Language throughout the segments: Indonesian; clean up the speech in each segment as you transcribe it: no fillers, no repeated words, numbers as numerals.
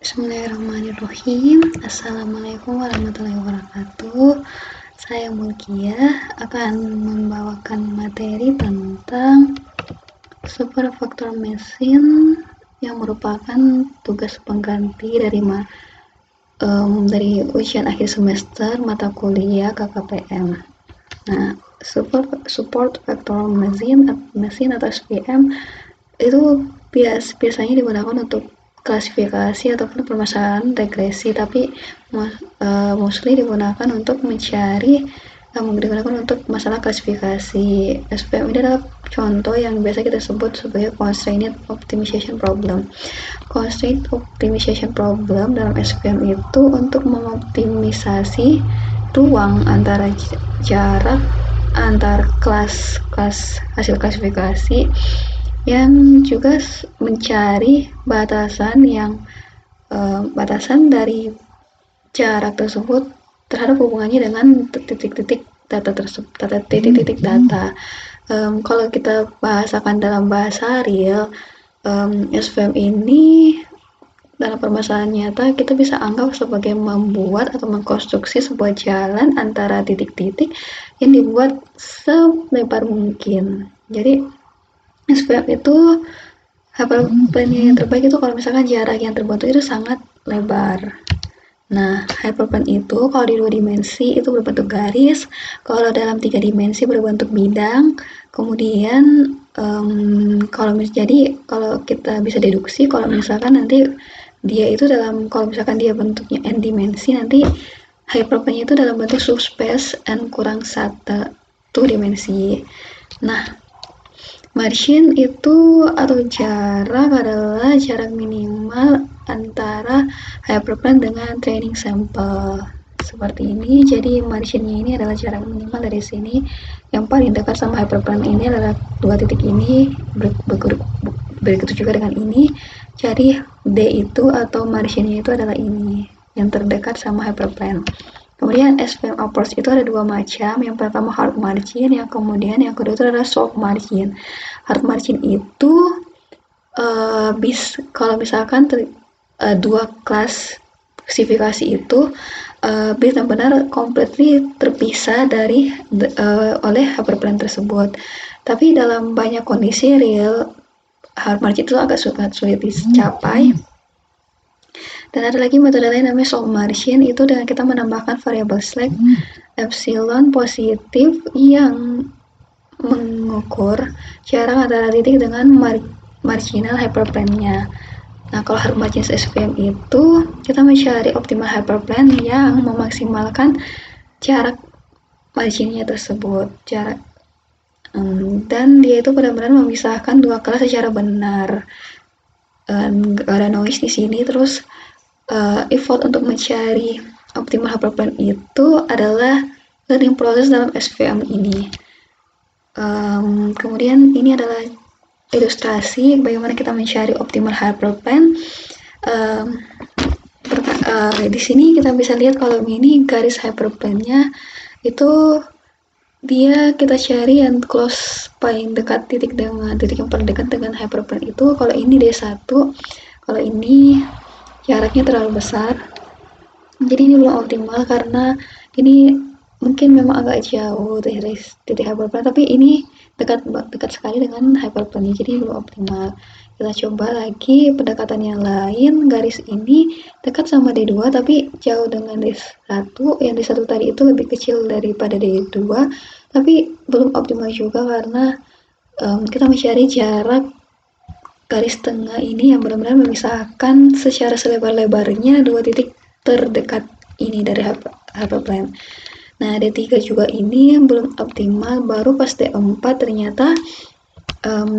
Bismillahirrahmanirrahim. Assalamualaikum warahmatullahi wabarakatuh. Saya Mulkia akan membawakan materi tentang superfaktor mesin yang merupakan tugas pengganti dari ujian akhir semester mata kuliah KKPM. Nah, support factor mesin atau SVM itu biasanya digunakan untuk klasifikasi ataupun permasalahan regresi, tapi mostly digunakan untuk digunakan untuk masalah klasifikasi. SVM ini adalah contoh yang biasa kita sebut sebagai constraint optimization problem. Constraint optimization problem dalam SVM itu untuk mengoptimisasi ruang antara jarak antar kelas hasil klasifikasi yang juga mencari batasan dari jarak tersebut terhadap hubungannya dengan titik-titik data tersebut, titik-titik data. Kalau kita bahasakan dalam bahasa real, SVM ini dalam permasalahan nyata kita bisa anggap sebagai membuat atau mengkonstruksi sebuah jalan antara titik-titik yang dibuat selebar mungkin. Jadi SVM itu hyperplane yang terbaik itu kalau misalkan jarak yang terbentuk itu sangat lebar. Nah, hyperplane itu kalau di 2 dimensi itu berbentuk garis, kalau dalam 3 dimensi berbentuk bidang. Kemudian kalau kita bisa deduksi kalau misalkan nanti dia itu kalau misalkan dia bentuknya n dimensi, nanti hyperplane itu dalam bentuk subspace n kurang 1 dimensi. Nah, margin itu atau jarak adalah jarak minimal antara hyperplane dengan training sample. Seperti ini, jadi marginnya ini adalah jarak minimal dari sini. Yang paling dekat sama hyperplane ini adalah 2 titik ini, begitu juga dengan ini. Jadi D itu atau marginnya itu adalah ini, yang terdekat sama hyperplane. Kemudian SVM approach itu ada 2 macam. Yang pertama hard margin, yang kedua itu adalah soft margin. Hard margin itu kalau misalkan 2 kelas klasifikasi itu benar-benar completely terpisah oleh hyperplane tersebut. Tapi dalam banyak kondisi real, hard margin itu agak sulit dicapai. Dan ada lagi metode lain namanya soft margin, itu dengan kita menambahkan variabel slack epsilon positif yang mengukur jarak antara titik dengan marginal hyperplane-nya. Nah, kalau hard margin SVM itu kita mencari optimal hyperplane yang memaksimalkan jarak marginnya tersebut, dan dia itu benar-benar memisahkan 2 kelas secara benar. Gak ada noise di sini. Terus effort untuk mencari optimal hyperplane itu adalah learning process dalam SVM ini. Kemudian ini adalah ilustrasi bagaimana kita mencari optimal hyperplane. Di sini kita bisa lihat kalau ini garis hyperplane-nya itu kita cari yang close paling dekat titik yang paling dekat dengan hyperplane itu. Kalau ini D1, kalau ini jaraknya terlalu besar, jadi ini belum optimal karena ini mungkin memang agak jauh dari titik hyperplane, tapi ini dekat sekali dengan hyperplane, jadi belum optimal. Kita coba lagi pendekatan yang lain. Garis ini dekat sama D2 tapi jauh dengan D1. Yang D1 tadi itu lebih kecil daripada D2, tapi belum optimal juga karena kita mencari jarak garis tengah ini yang benar-benar memisahkan secara selebar-lebarnya 2 titik terdekat ini dari hyperplane. Nah, D3 juga ini yang belum optimal, baru pas D4 ternyata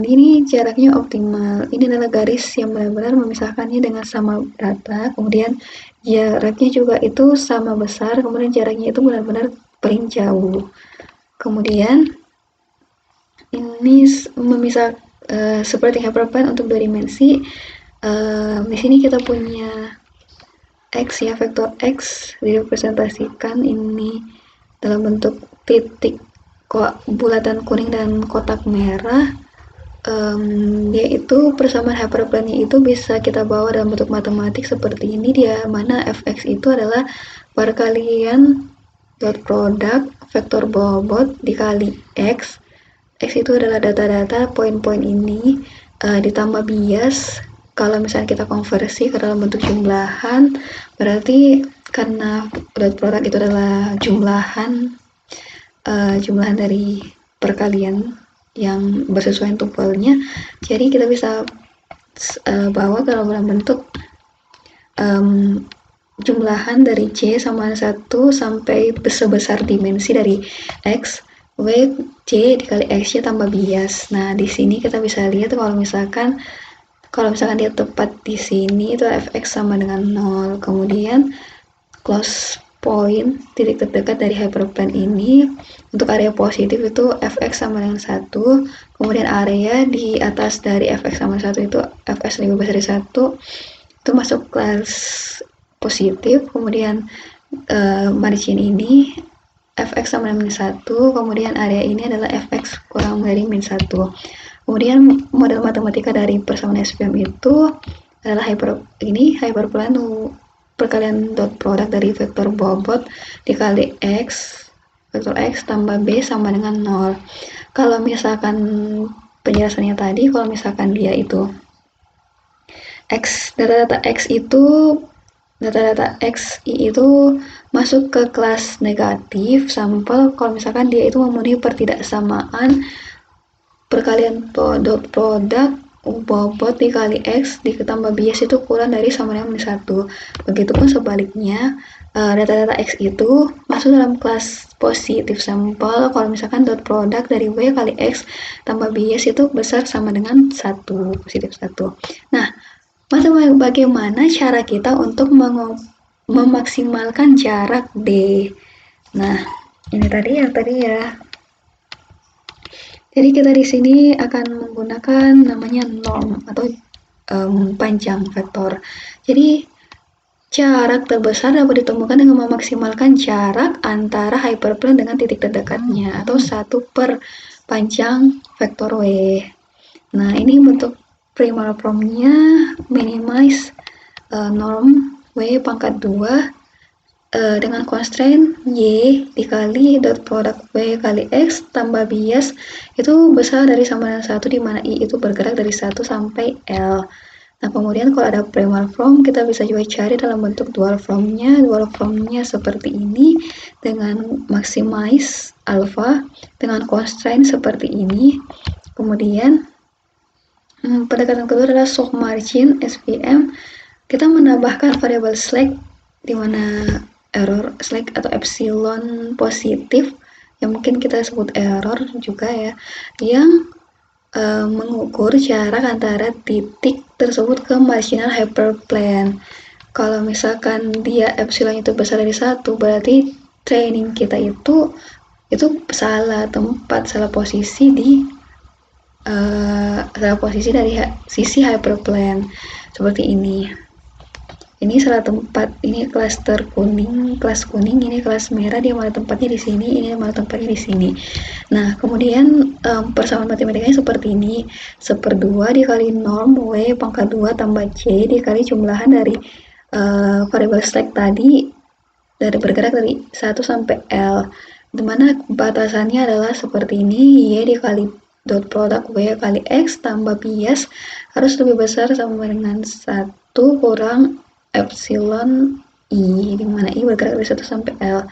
ini jaraknya optimal. Ini adalah garis yang benar-benar memisahkannya dengan sama rata, kemudian jaraknya juga itu sama besar, kemudian jaraknya itu benar-benar paling jauh. Kemudian ini memisah seperti hyperplane untuk 2 dimensi. Di sini kita punya X ya, vektor X direpresentasikan ini dalam bentuk titik bulatan kuning dan kotak merah. Dia itu persamaan hyperplane itu bisa kita bawa dalam bentuk matematik seperti ini, dia mana fx itu adalah perkalian dot product vektor bobot dikali x. X itu adalah data-data poin-poin ini ditambah bias. Kalau misalnya kita konversi ke dalam bentuk jumlahan, berarti karena dot product itu adalah jumlahan dari perkalian yang bersesuaian tupelnya, jadi kita bisa bawa dalam bentuk jumlahan dari C sama 1 sampai sebesar dimensi dari X, W, C dikali X-nya tambah bias. Nah, di sini kita bisa lihat kalau misalkan dia tepat di sini itu fx sama dengan 0. Kemudian close point, titik terdekat dari hyperplane ini, untuk area positif itu fx sama dengan 1, kemudian area di atas dari fx sama 1 itu fx lebih besar dari 1, itu masuk kelas positif. Kemudian margin ini fx sama dengan 1, kemudian area ini adalah fx kurang dari min 1. Kemudian model matematika dari persamaan SVM itu adalah hyperplane perkalian dot product dari vektor bobot dikali x, vektor x tambah b sama dengan 0. Kalau misalkan penjelasannya tadi, kalau misalkan dia itu data-data xi itu masuk ke kelas negatif sampel kalau misalkan dia itu memenuhi pertidaksamaan perkalian dot product bobot dikali x ditambah bias itu kurang dari sama dengan 1. Begitupun sebaliknya, data-data x itu masuk dalam kelas positif sampel kalau misalkan dot product dari w kali x tambah bias itu besar sama dengan 1, positif 1. Nah, bagaimana cara kita untuk memaksimalkan jarak D? Nah, ini tadi ya. Jadi kita di sini akan menggunakan namanya norm atau panjang vektor. Jadi jarak terbesar dapat ditemukan dengan memaksimalkan jarak antara hyperplane dengan titik terdekatnya atau 1 per panjang vektor W. Nah, ini bentuk primal formnya minimize norm W pangkat 2 dengan constraint Y dikali dot product W kali X tambah bias itu besar dari sama dengan 1, di mana I itu bergerak dari 1 sampai L. Nah, kemudian kalau ada primal form, kita bisa juga cari dalam bentuk dual formnya. Dual formnya seperti ini dengan maximize alpha dengan constraint seperti ini. Kemudian pendekatan kedua adalah soft margin SVM. Kita menambahkan variabel slack di mana error slack atau epsilon positif yang mungkin kita sebut error juga ya, yang mengukur jarak antara titik tersebut ke marginal hyperplane. Kalau misalkan dia epsilon itu besar dari 1, berarti training kita itu salah tempat, salah posisi dari sisi hyperplane seperti ini. Ini salah tempat, ini klaster kuning, kelas kuning, ini kelas merah, dia mana tempatnya di sini, ini mana tempatnya di sini. Nah, kemudian persamaan matematikanya seperti ini, 1/2 dikali norm W pangkat 2 tambah C dikali jumlahan dari variabel slack tadi dari bergerak dari 1 sampai L, dimana batasannya adalah seperti ini, Y dikali dot product W kali X tambah bias harus lebih besar sama dengan 1 kurang epsilon I, di mana I bergerak dari 1 sampai L.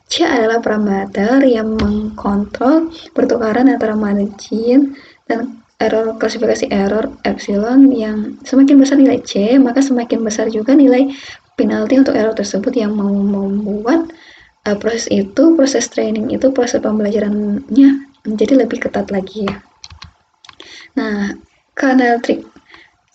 C adalah parameter yang mengkontrol pertukaran antara margin dan error, klasifikasi error epsilon. Yang semakin besar nilai C, maka semakin besar juga nilai penalti untuk error tersebut, yang membuat proses training itu, proses pembelajarannya menjadi lebih ketat lagi. Nah, kernel trick.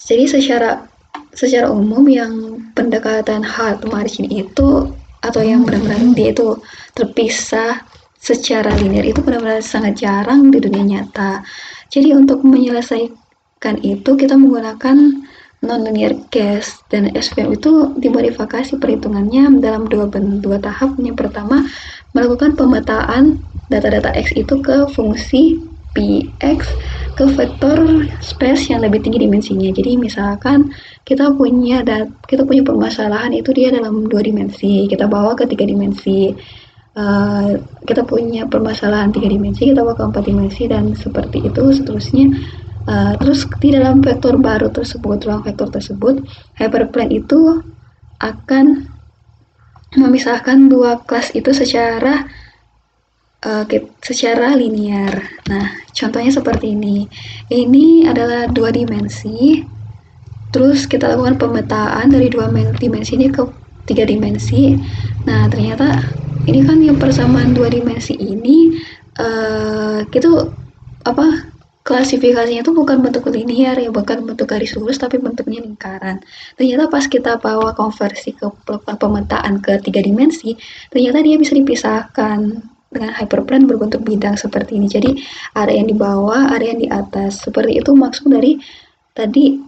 Jadi secara umum yang pendekatan hard margin itu atau yang benar-benar dia itu terpisah secara linear itu benar-benar sangat jarang di dunia nyata. Jadi untuk menyelesaikan itu kita menggunakan non-linear case, dan SVM itu dimodifikasi perhitungannya dalam dua tahap. Yang pertama, melakukan pemetaan data-data X itu ke fungsi copy X ke vektor space yang lebih tinggi dimensinya. Jadi misalkan kita punya permasalahan itu dia dalam 2 dimensi, kita bawa ke 3 dimensi. Kita punya permasalahan 3 dimensi, kita bawa ke 4 dimensi, dan seperti itu seterusnya. Terus di dalam vektor baru tersebut, ruang vektor tersebut, hyperplane itu akan memisahkan dua kelas itu secara linear. Nah, contohnya seperti ini. Ini adalah 2 dimensi, terus kita lakukan pemetaan dari 2 dimensi ini ke 3 dimensi. Nah, ternyata ini kan yang persamaan 2 dimensi ini itu apa, klasifikasinya itu bukan bentuk linear ya, bukan bentuk garis lurus, tapi bentuknya lingkaran. Ternyata pas kita bawa konversi ke pemetaan ke 3 dimensi, ternyata dia bisa dipisahkan dengan hyperplane berbentuk bidang seperti ini. Jadi ada yang di bawah, ada yang di atas. Seperti itu maksud dari tadi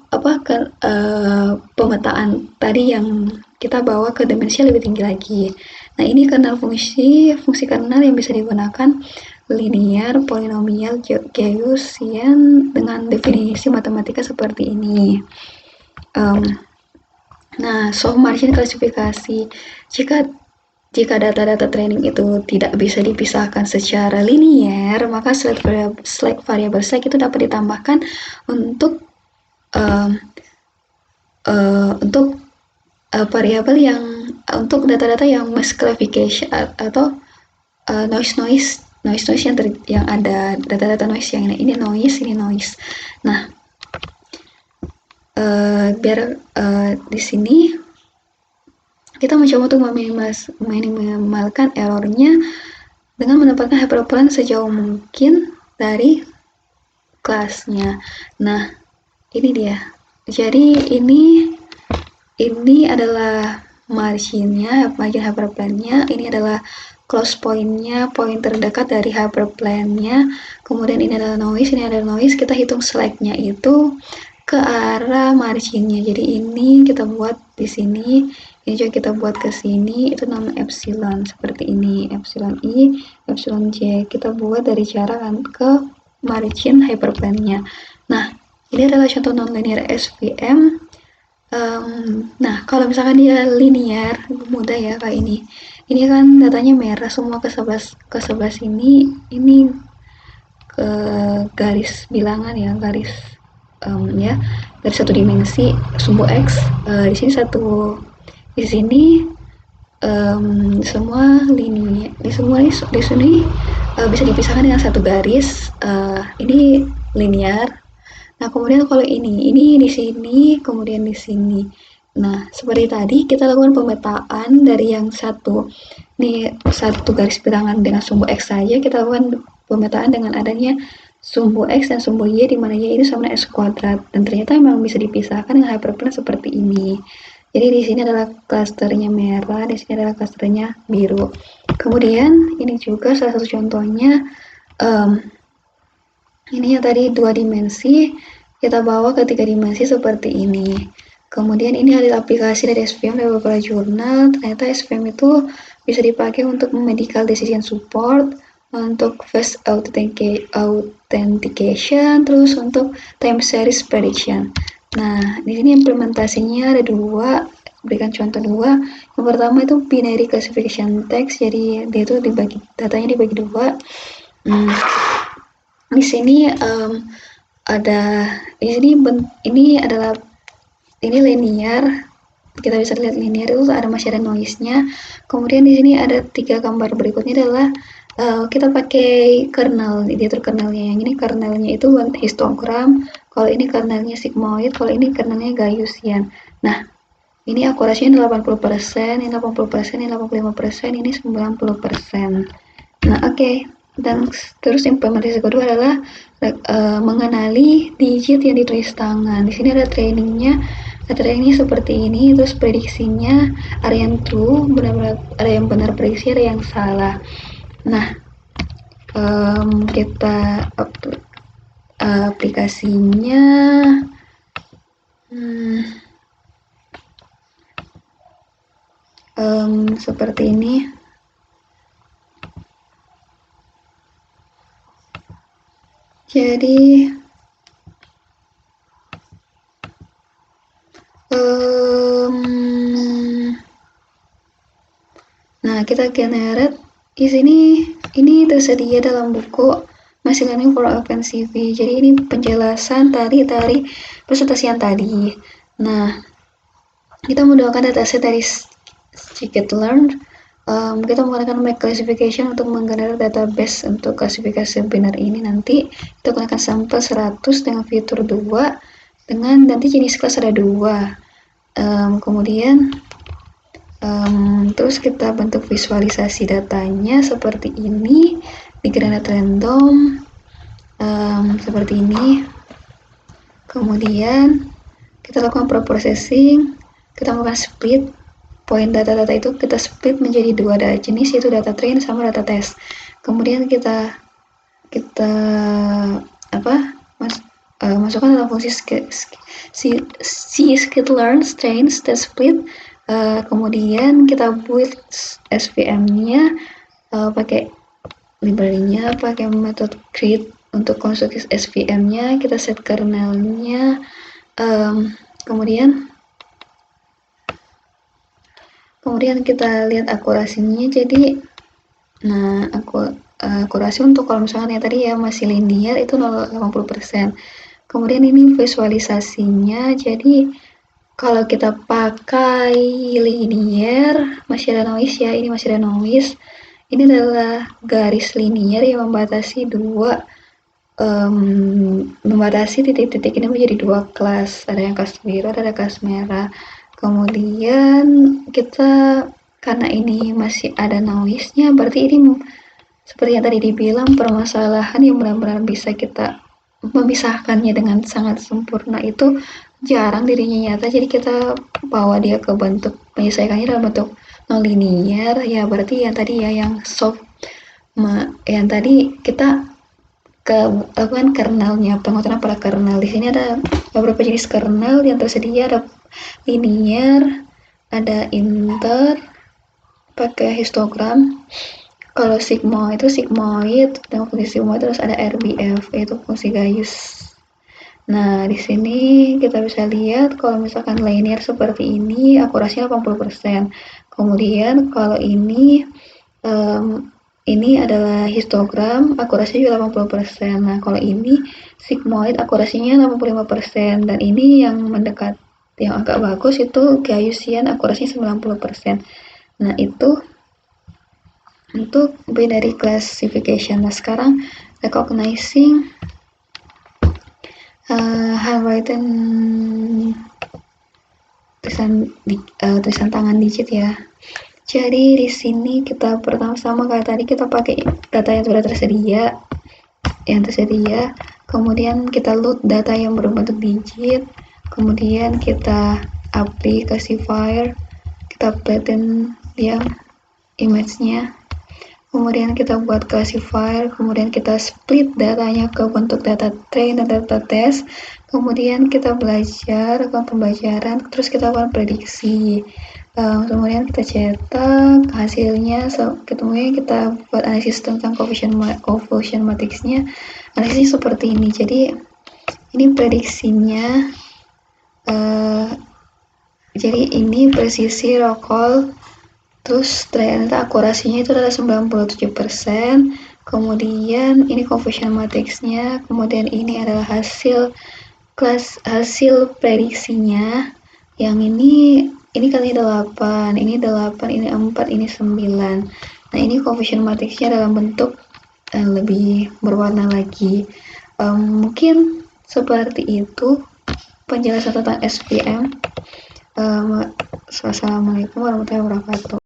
pemetaan tadi yang kita bawa ke dimensi lebih tinggi lagi. Nah, ini kernel fungsi kernel yang bisa digunakan linear, polinomial, Gaussian dengan definisi matematika seperti ini. Nah, soft margin klasifikasi. Jika data-data training itu tidak bisa dipisahkan secara linear, maka select variable select itu dapat ditambahkan untuk variabel yang untuk data-data yang misclassification atau noise yang ada, data-data noise yang ini noise. Nah, biar di sini kita mencoba untuk meminimalkan errornya dengan menempatkan hyperplane sejauh mungkin dari kelasnya. Nah, ini dia. Jadi ini adalah margin hyperplane-nya, ini adalah close point-nya, poin terdekat dari hyperplane-nya, kemudian ini adalah noise, kita hitung select-nya itu ke arah margin-nya. Jadi ini kita buat di sini, ini juga kita buat ke sini, itu nama epsilon, seperti ini, epsilon i, epsilon j, kita buat dari jarak ke margin hyperplane-nya. Nah, ini adalah contoh nonlinear SVM. Nah, kalau misalkan dia linear, mudah ya kayak ini. Ini kan datanya merah semua ke sebelah sini. Ini ke garis bilangan ya, garis garis 1 dimensi sumbu x. Di sini semua linear. Di sini bisa dipisahkan dengan satu garis. Ini linear. Nah, kemudian kalau ini di sini, kemudian di sini. Nah, seperti tadi kita lakukan pemetaan dari yang satu garis bilangan dengan sumbu X saja, kita lakukan pemetaan dengan adanya sumbu X dan sumbu Y, di mana Y itu sama dengan X kuadrat, dan ternyata memang bisa dipisahkan dengan hyperplane seperti ini. Jadi di sini adalah klasternya merah, di sini adalah klasternya biru. Kemudian ini juga salah satu contohnya, ini yang tadi 2 dimensi, kita bawa ke 3 dimensi seperti ini. Kemudian ini ada aplikasi dari SVM dari beberapa jurnal. Ternyata SVM itu bisa dipakai untuk medical decision support, untuk face authentication, terus untuk time series prediction. Nah, di sini implementasinya ada 2, berikan contoh 2. Yang pertama itu binary classification text, jadi dia itu datanya dibagi 2. Di sini ini linear, kita bisa lihat linear itu masih ada noise-nya. Kemudian di sini ada 3 gambar berikutnya adalah kita pakai kernel, editor kernelnya. Yang ini kernelnya itu histogram, kalau ini kernelnya sigmoid, kalau ini kernelnya Gaussian. Nah, ini akurasinya 80%, ini 80%, ini 85%, ini 90%. Nah, oke. Dan terus implementasi kedua adalah mengenali digit yang ditulis tangan. Di sini ada trainingnya seperti ini, terus prediksinya ada yang true, benar-benar ada yang benar prediksi, ada yang salah. Nah, kita aplikasinya seperti ini. Jadi nah, kita generate di sini, ini tersedia dalam buku Machine Learning for Open CV. Jadi ini penjelasan dari presentasian tadi. Nah, kita menggunakan dataset dari scikit-learn. Kita menggunakan make classification untuk menggenerate database untuk klasifikasi benar ini. Nanti kita gunakan sampel 100 dengan fitur 2 dengan nanti jenis kelas ada 2. Kemudian terus kita bentuk visualisasi datanya seperti ini, di gradient random seperti ini. Kemudian kita lakukan preprocessing, kita melakukan split poin data-data itu, kita split menjadi 2 data jenis, yaitu data train sama data test. Kemudian kita masukkan dalam fungsi scikit-learn train test split. Kemudian kita build SVM-nya pakai library-nya, pakai metode create untuk konstruksi SVM-nya, kita set kernel-nya, kemudian kita lihat akurasinya. Jadi akurasi untuk kalau misalkan yang tadi ya masih linear itu 80%. Kemudian ini visualisasinya, jadi kalau kita pakai linear masih ada noise ya, ini masih ada noise. Ini adalah garis linear yang membatasi titik-titik ini menjadi 2 kelas, ada yang kelas biru, ada kelas merah. Kemudian kita, karena ini masih ada noise-nya, berarti ini seperti yang tadi dibilang permasalahan yang benar-benar bisa kita memisahkannya dengan sangat sempurna itu jarang dirinya nyata. Jadi kita bawa dia ke bentuk, menyelesaikannya dalam bentuk non-linear ya, berarti yang tadi ya yang soft yang tadi kita lakukan kernelnya, penguatan pada kernel. Di sini ada beberapa jenis kernel yang tersedia, ada linear, ada inter, pakai histogram. Kalau sigmoid itu sigmoid, dengan fungsi sigmoid, terus ada RBF, yaitu fungsi Gauss. Nah, di sini kita bisa lihat kalau misalkan linear seperti ini, akurasinya 80%. Kemudian kalau ini adalah histogram, akurasinya juga 80%. Nah, kalau ini sigmoid, akurasinya 85%. Dan ini yang mendekat, yang agak bagus itu Gaussian, akurasinya 90%. Nah, itu untuk binary classification. Nah, sekarang recognizing handwritten, tulisan tangan digit ya. Jadi di sini kita pertama-tama kayak tadi kita pakai data yang sudah tersedia, kemudian kita load data yang berbentuk digit, kemudian kita aplikasi file, kita flatten dia image-nya, kemudian kita buat classifier, kemudian kita split datanya ke bentuk data train dan data test, kemudian kita belajar, lakukan pembelajaran, terus kita lakukan prediksi, kemudian kita cetak hasilnya, kemudian kita buat analisis tentang coefficient matrixnya. Analisisnya seperti ini. Jadi ini prediksinya, jadi ini presisi recall, terus ternyata akurasinya itu adalah 97%. Kemudian ini coefficient matrixnya, kemudian ini adalah hasil prediksinya. Yang ini kali 8, ini 8, ini 4, ini 9. Nah, ini coefficient matrixnya dalam bentuk lebih berwarna lagi. Mungkin seperti itu penjelasan tentang SVM. Wassalamualaikum warahmatullahi wabarakatuh.